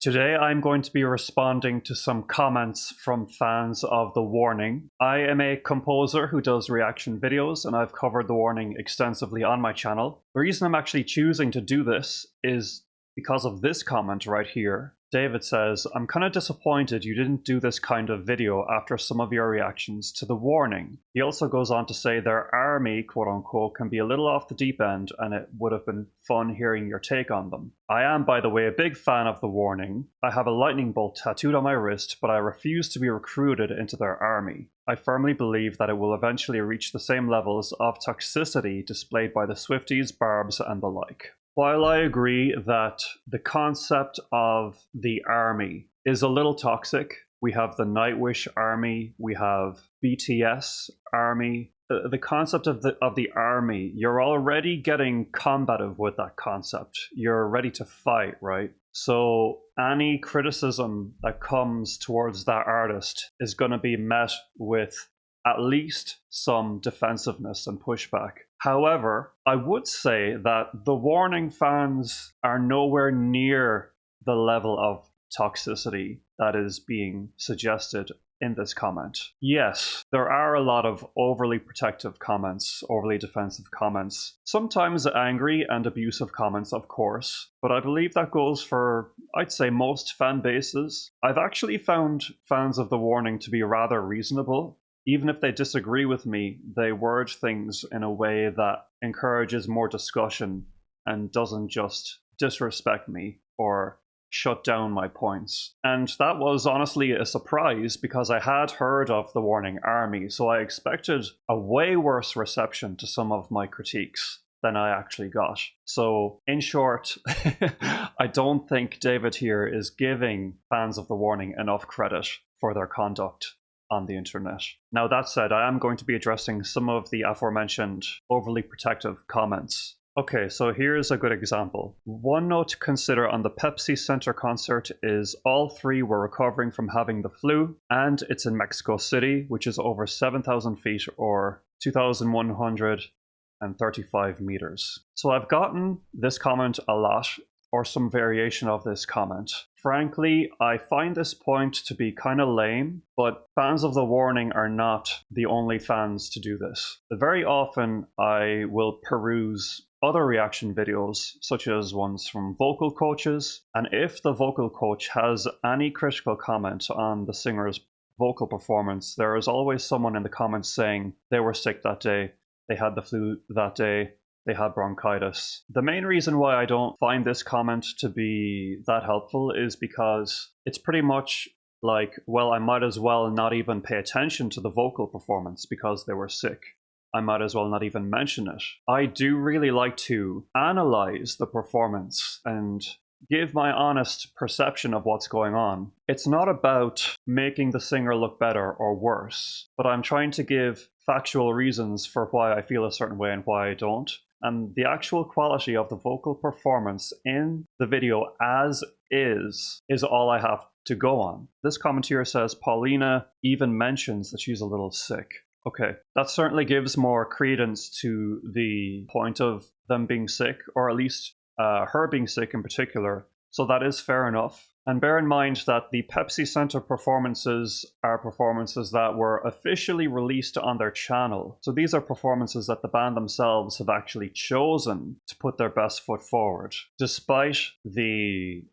Today I'm going to be responding to some comments from fans of The Warning. I am a composer who does reaction videos, and I've covered The Warning extensively on my channel. The reason I'm actually choosing to do this is because of this comment right here. David says, "I'm kind of disappointed you didn't do this kind of video after some of your reactions to The Warning." He also goes on to say their army, quote unquote, can be a little off the deep end and it would have been fun hearing your take on them. I am, by the way, a big fan of The Warning. I have a lightning bolt tattooed on my wrist, but I refuse to be recruited into their army. I firmly believe that it will eventually reach the same levels of toxicity displayed by the Swifties, Barbs, and the like. While I agree that the concept of the army is a little toxic, we have the Nightwish army, we have BTS army. The concept of the army, you're already getting combative with that concept. You're ready to fight, right? So any criticism that comes towards that artist is going to be met with at least some defensiveness and pushback. However, I would say that The Warning fans are nowhere near the level of toxicity that is being suggested in this comment. Yes, there are a lot of overly protective comments, overly defensive comments, sometimes angry and abusive comments, of course, but I believe that goes for, I'd say, most fan bases. I've actually found fans of The Warning to be rather reasonable. Even if they disagree with me, they word things in a way that encourages more discussion and doesn't just disrespect me or shut down my points. And that was honestly a surprise because I had heard of The Warning Army, so I expected a way worse reception to some of my critiques than I actually got. So in short, I don't think David here is giving fans of The Warning enough credit for their conduct on the internet. Now that said, I am going to be addressing some of the aforementioned overly protective comments. Okay, so here's a good example. One note to consider on the Pepsi Center concert is all three were recovering from having the flu, and it's in Mexico City, which is over 7,000 feet or 2,135 meters. So I've gotten this comment a lot, or some variation of this comment. Frankly, I find this point to be kind of lame, but fans of The Warning are not the only fans to do this. Very often I will peruse other reaction videos, such as ones from vocal coaches, and if the vocal coach has any critical comment on the singer's vocal performance, there is always someone in the comments saying they were sick that day, they had the flu that day, they had bronchitis. The main reason why I don't find this comment to be that helpful is because it's pretty much like, well, I might as well not even pay attention to the vocal performance because they were sick. I might as well not even mention it. I do really like to analyze the performance and give my honest perception of what's going on. It's not about making the singer look better or worse, but I'm trying to give factual reasons for why I feel a certain way and why I don't. And the actual quality of the vocal performance in the video as is all I have to go on. This commentator says Paulina even mentions that she's a little sick. Okay, that certainly gives more credence to the point of them being sick, or at least her being sick in particular. So that is fair enough. And bear in mind that the Pepsi Center performances are performances that were officially released on their channel. So these are performances that the band themselves have actually chosen to put their best foot forward. Despite the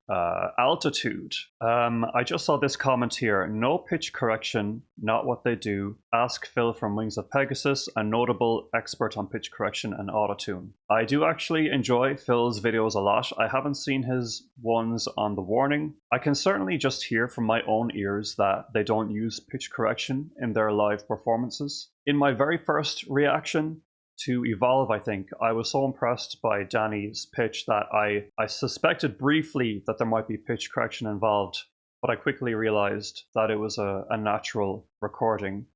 altitude, I just saw this comment here, no pitch correction, not what they do. Ask Phil from Wings of Pegasus, a notable expert on pitch correction and autotune. I do actually enjoy Phil's videos a lot. I haven't seen his ones on The Warning. I can certainly just hear from my own ears that they don't use pitch correction in their live performances. In my very first reaction to Evolve, I think, I was so impressed by Danny's pitch that I suspected briefly that there might be pitch correction involved, but I quickly realized that it was a natural recording.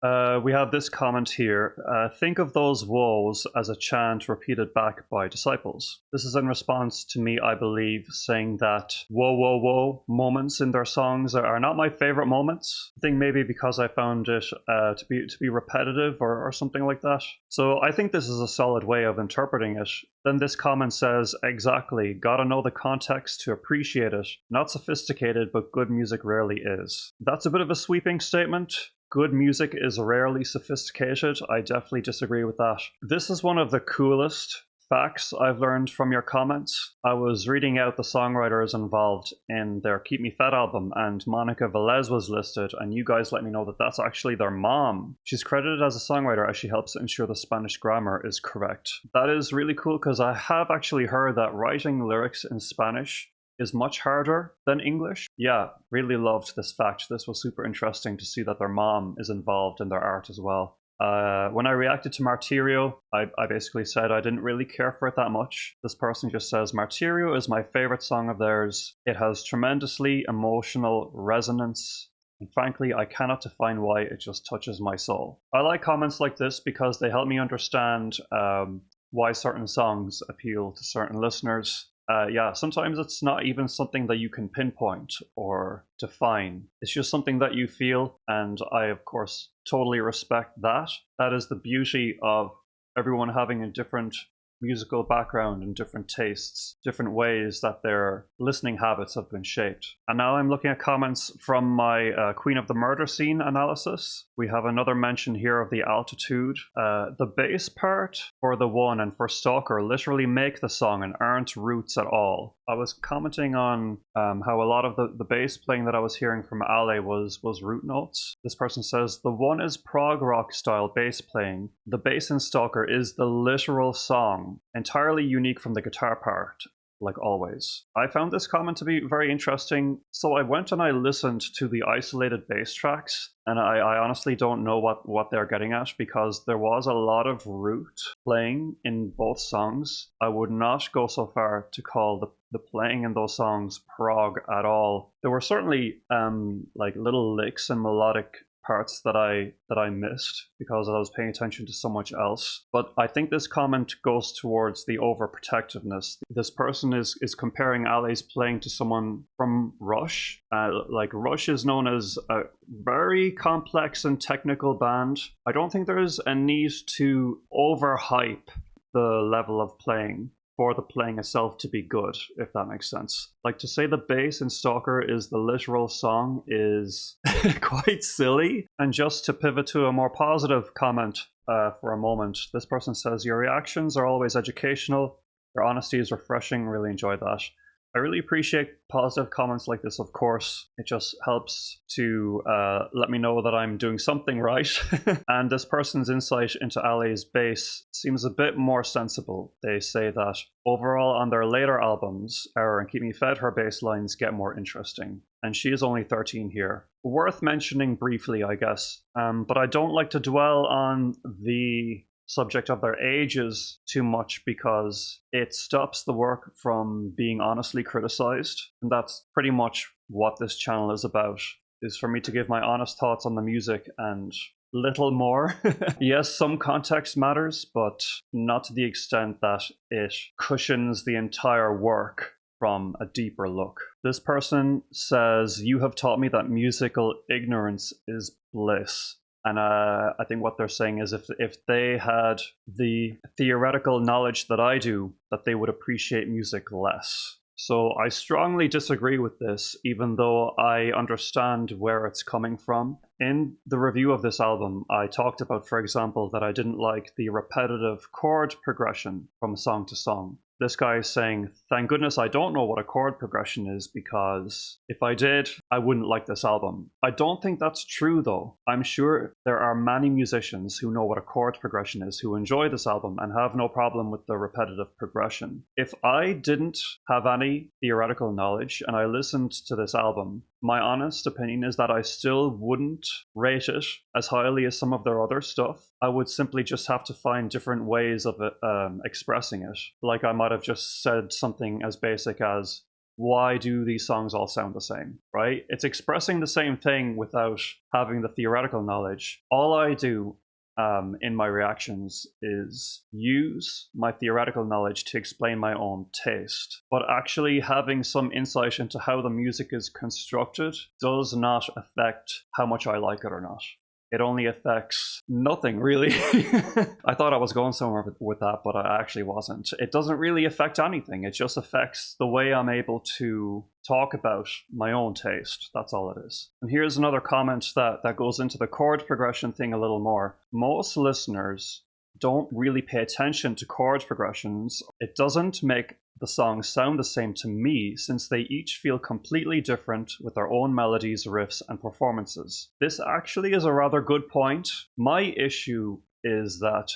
We have this comment here. Think of those woes as a chant repeated back by disciples. This is in response to me, I believe, saying that whoa, whoa, whoa moments in their songs are not my favorite moments. I think maybe because I found it to be repetitive or something like that. So I think this is a solid way of interpreting it. Then this comment says, exactly, gotta know the context to appreciate it. Not sophisticated, but good music rarely is. That's a bit of a sweeping statement. Good music is rarely sophisticated. I definitely disagree with that. This is one of the coolest facts I've learned from your comments. I was reading out the songwriters involved in their Keep Me Fed album, and Monica Velez was listed, and you guys let me know that that's actually their mom. She's credited as a songwriter as she helps ensure the Spanish grammar is correct. That is really cool because I have actually heard that writing lyrics in Spanish is much harder than English. Yeah, really loved this fact. This was super interesting to see that their mom is involved in their art as well. When I reacted to Martirio, I basically said I didn't really care for it that much. This person just says, Martirio is my favorite song of theirs. It has tremendously emotional resonance. And frankly, I cannot define why. It just touches my soul. I like comments like this because they help me understand why certain songs appeal to certain listeners. Yeah, sometimes it's not even something that you can pinpoint or define. It's just something that you feel, and I, of course, totally respect that. That is the beauty of everyone having a different musical background and different tastes, different ways that their listening habits have been shaped. And now I'm looking at comments from my Queen of the Murder Scene analysis. We have another mention here of the altitude. The bass part for The One and for Stalker literally make the song and aren't roots at all. I was commenting on how a lot of the bass playing that I was hearing from Ale was root notes. This person says, The One is prog rock style bass playing. The bass in Stalker is the literal song, entirely unique from the guitar part, like always. I found this comment to be very interesting, so I went and I listened to the isolated bass tracks, and I honestly don't know what they're getting at, because there was a lot of root playing in both songs. I would not go so far to call the playing in those songs prog at all. There were certainly like little licks and melodic parts that I missed because I was paying attention to so much else. But I think this comment goes towards the overprotectiveness. This person is comparing Ale's playing to someone from Rush. Like Rush is known as a very complex and technical band. I don't think there's a need to overhype the level of playing for the playing itself to be good, if that makes sense. Like, to say the bass in Stalker is the literal song is quite silly. And just to pivot to a more positive comment for a moment, this person says, your reactions are always educational. Your honesty is refreshing. Really enjoyed that. I really appreciate positive comments like this, of course. It just helps to let me know that I'm doing something right. And this person's insight into Ale's bass seems a bit more sensible. They say that overall on their later albums, Error and Keep Me Fed, her bass lines get more interesting. And she is only 13 here. Worth mentioning briefly, I guess. But I don't like to dwell on the subject of their ages too much because it stops the work from being honestly criticized. And that's pretty much what this channel is about, is for me to give my honest thoughts on the music and little more. Yes, some context matters, but not to the extent that it cushions the entire work from a deeper look. This person says, you have taught me that musical ignorance is bliss. And I think what they're saying is if they had the theoretical knowledge that I do, that they would appreciate music less. So I strongly disagree with this, even though I understand where it's coming from. In the review of this album, I talked about, for example, that I didn't like the repetitive chord progression from song to song. This guy is saying, thank goodness I don't know what a chord progression is, because if I did, I wouldn't like this album. I don't think that's true, though. I'm sure there are many musicians who know what a chord progression is, who enjoy this album and have no problem with the repetitive progression. If I didn't have any theoretical knowledge and I listened to this album, my honest opinion is that I still wouldn't rate it as highly as some of their other stuff. I would simply just have to find different ways of expressing it. Like I might have just said something as basic as, why do these songs all sound the same, right? It's expressing the same thing without having the theoretical knowledge. All I do in my reactions is use my theoretical knowledge to explain my own taste. But actually having some insight into how the music is constructed does not affect how much I like it or not. It only affects nothing, really. I thought I was going somewhere with that, but I actually wasn't. It doesn't really affect anything. It just affects the way I'm able to talk about my own taste. That's all it is. And here's another comment that goes into the chord progression thing a little more. Most listeners don't really pay attention to chord progressions. It doesn't make the songs sound the same to me, since they each feel completely different with their own melodies, riffs, and performances. This actually is a rather good point. My issue is that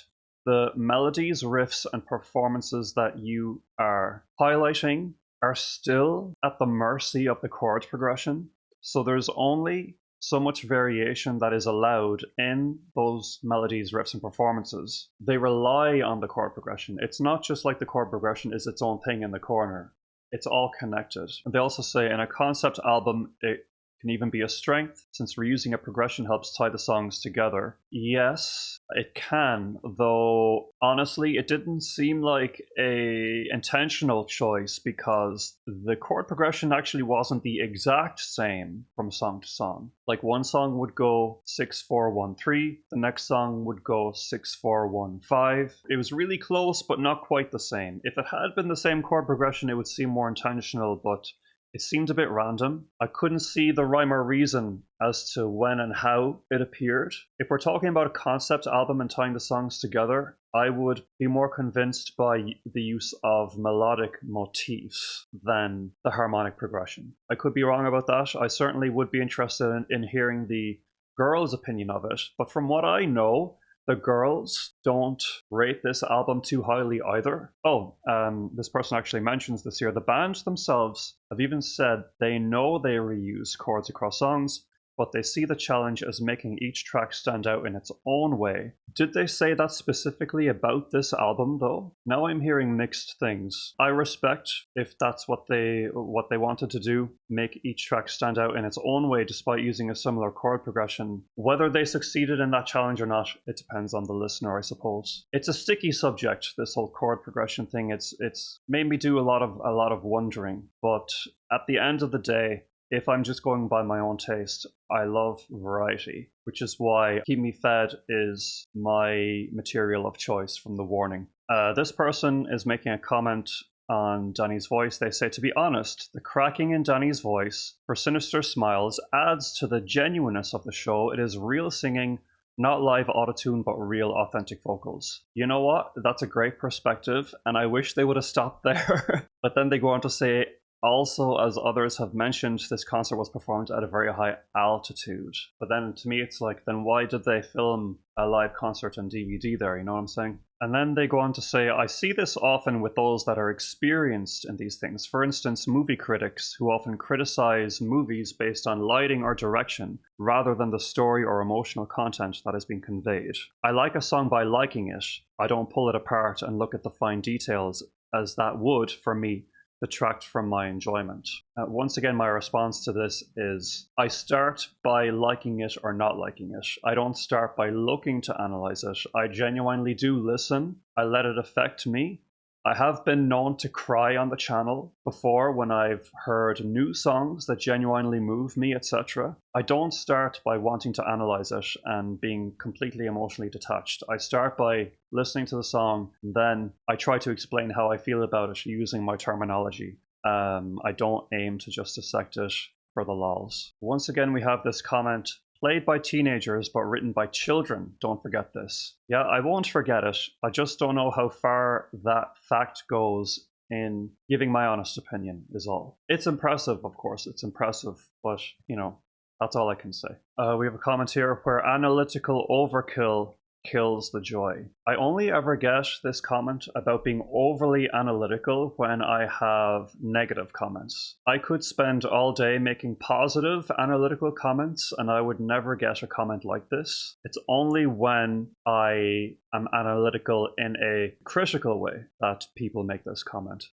the melodies, riffs, and performances that you are highlighting are still at the mercy of the chord progression. So there's only so much variation that is allowed in those melodies, riffs, and performances. They rely on the chord progression. It's not just like the chord progression is its own thing in the corner. It's all connected. And they also say in a concept album, it can even be a strength, since reusing a progression helps tie the songs together. Yes, it can, though honestly, it didn't seem like a intentional choice, because the chord progression actually wasn't the exact same from song to song. Like one song would go 6-4-1-3, the next song would go 6-4-1-5. It was really close, but not quite the same. If it had been the same chord progression, it would seem more intentional, but it seemed a bit random. I couldn't see the rhyme or reason as to when and how it appeared. If we're talking about a concept album and tying the songs together, I would be more convinced by the use of melodic motifs than the harmonic progression. I could be wrong about that. I certainly would be interested in hearing the girls' opinion of it. But from what I know, the girls don't rate this album too highly either. This person actually mentions this here. The band themselves have even said they know they reuse chords across songs, but they see the challenge as making each track stand out in its own way. Did they say that specifically about this album, though? Now I'm hearing mixed things. I respect if that's what they wanted to do, make each track stand out in its own way despite using a similar chord progression. Whether they succeeded in that challenge or not, it depends on the listener, I suppose. It's a sticky subject, this whole chord progression thing. It's made me do a lot of wondering, but at the end of the day, if I'm just going by my own taste, I love variety, which is why Keep Me Fed is my material of choice from The Warning. This person is making a comment on Danny's voice. They say, to be honest, the cracking in Danny's voice for Sinister Smiles adds to the genuineness of the show. It is real singing, not live autotune, but real authentic vocals. You know what? That's a great perspective, and I wish they would have stopped there. But then they go on to say, also, as others have mentioned, this concert was performed at a very high altitude. But then to me, it's like, then why did they film a live concert on DVD there? You know what I'm saying? And then they go on to say, I see this often with those that are experienced in these things. For instance, movie critics who often criticize movies based on lighting or direction rather than the story or emotional content that is being conveyed. I like a song by liking it. I don't pull it apart and look at the fine details, as that would, for me, detract from my enjoyment. Once again, my response to this is I start by liking it or not liking it. I don't start by looking to analyze it. I genuinely do listen. I let it affect me. I have been known to cry on the channel before when I've heard new songs that genuinely move me, etc. I don't start by wanting to analyze it and being completely emotionally detached. I start by listening to the song, and then I try to explain how I feel about it using my terminology. I don't aim to just dissect it for the lols. Once again, we have this comment, played by teenagers but written by children. Don't forget this. Yeah, I won't forget it. I just don't know how far that fact goes in giving my honest opinion is all. It's impressive, of course, it's impressive, but, you know, that's all I can say. We have a comment here where analytical overkill kills the joy. I only ever get this comment about being overly analytical when I have negative comments. I could spend all day making positive analytical comments and I would never get a comment like this. It's only when I I'm analytical in a critical way that people make this comment.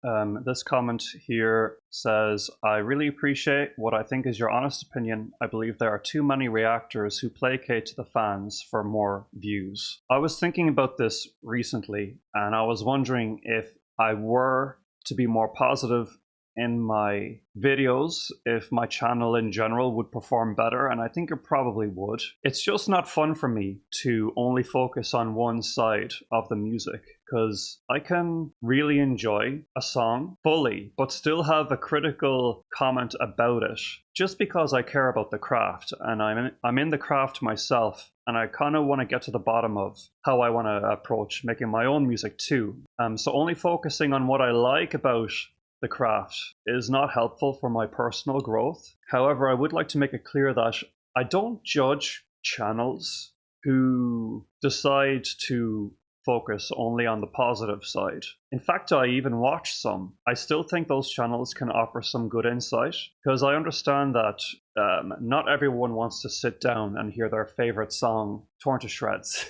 This comment here says, I really appreciate what I think is your honest opinion. I believe there are too many reactors who placate to the fans for more views. I was thinking about this recently, and I was wondering if I were to be more positive in my videos, if my channel in general would perform better, and I think it probably would. It's just not fun for me to only focus on one side of the music, because I can really enjoy a song fully, but still have a critical comment about it, just because I care about the craft, and I'm in the craft myself, and I kind of want to get to the bottom of how I want to approach making my own music too. So only focusing on what I like about the craft is not helpful for my personal growth. However, I would like to make it clear that I don't judge channels who decide to focus only on the positive side. In fact, I even watch some. I still think those channels can offer some good insight, because I understand that not everyone wants to sit down and hear their favorite song torn to shreds.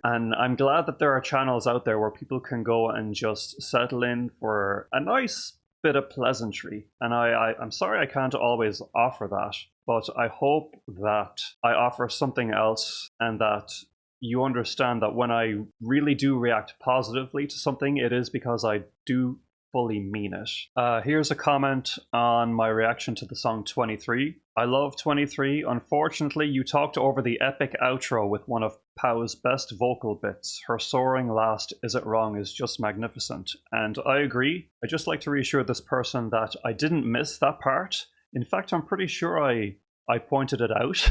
And I'm glad that there are channels out there where people can go and just settle in for a nice bit of pleasantry, and I'm sorry I can't always offer that, but I hope that I offer something else, and that you understand that when I really do react positively to something, it is because I do fully mean it. Here's a comment on my reaction to the song 23. I love 23. Unfortunately, you talked over the epic outro with one of Pau's best vocal bits. Her soaring last "Is It Wrong" is just magnificent. And I agree. I'd just like to reassure this person that I didn't miss that part. In fact, I'm pretty sure I pointed it out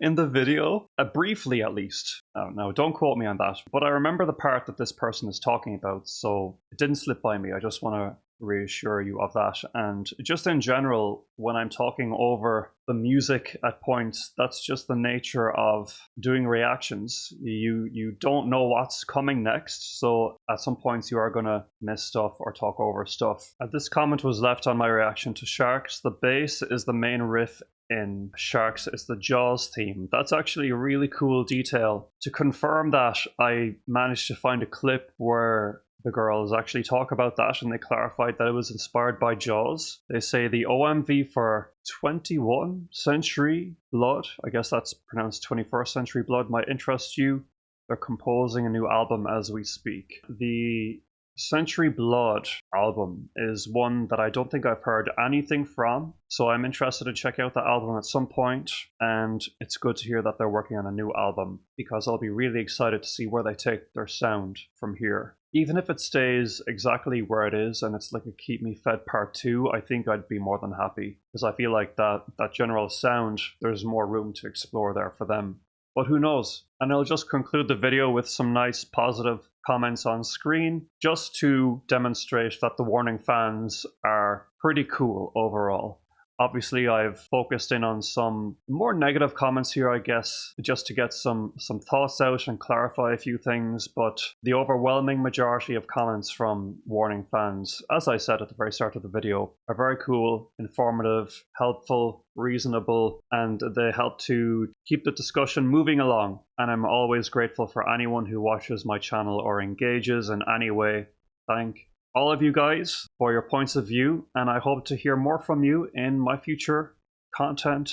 in the video, briefly at least. No, don't quote me on that. But I remember the part that this person is talking about, so it didn't slip by me. I just want to reassure you of that. And just in general, when I'm talking over the music at points, that's just the nature of doing reactions. You don't know what's coming next, so at some points you are going to miss stuff or talk over stuff. This comment was left on my reaction to Sharks. The bass is the main riff in Sharks. It's the Jaws theme. That's actually a really cool detail. To confirm that, I managed to find a clip where the girls actually talk about that, and they clarified that it was inspired by Jaws. They say the OMV for 21 Century Blood, I guess that's pronounced 21st Century Blood, might interest you. They're composing a new album as we speak. The Century Blood album is one that I don't think I've heard anything from, so I'm interested to check out the album at some point, and it's good to hear that they're working on a new album, because I'll be really excited to see where they take their sound from here. Even if it stays exactly where it is and it's like a Keep Me Fed Part 2, I think I'd be more than happy, because I feel like that general sound, there's more room to explore there for them. But who knows? And I'll just conclude the video with some nice positive comments on screen, just to demonstrate that the Warning fans are pretty cool overall. Obviously, I've focused in on some more negative comments here, I guess, just to get some thoughts out and clarify a few things, but the overwhelming majority of comments from Warning fans, as I said at the very start of the video, are very cool, informative, helpful, reasonable, and they help to keep the discussion moving along. And I'm always grateful for anyone who watches my channel or engages in any way. Thank all of you guys for your points of view, and I hope to hear more from you in my future content,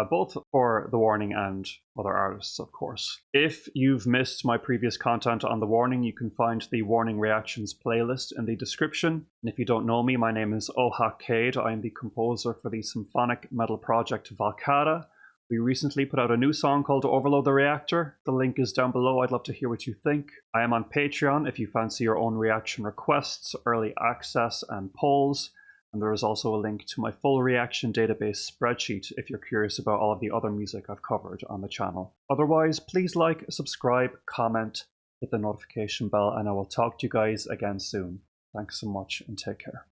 both for The Warning and other artists, of course. If you've missed my previous content on The Warning, you can find the Warning Reactions playlist in the description. And if you don't know me, my name is Ohak Cade. I am the composer for the symphonic metal project Valkata. We recently put out a new song called Overload the Reactor. The link is down below. I'd love to hear what you think. I am on Patreon if you fancy your own reaction requests, early access, and polls. And there is also a link to my full reaction database spreadsheet if you're curious about all of the other music I've covered on the channel. Otherwise, please like, subscribe, comment, hit the notification bell, and I will talk to you guys again soon. Thanks so much and take care.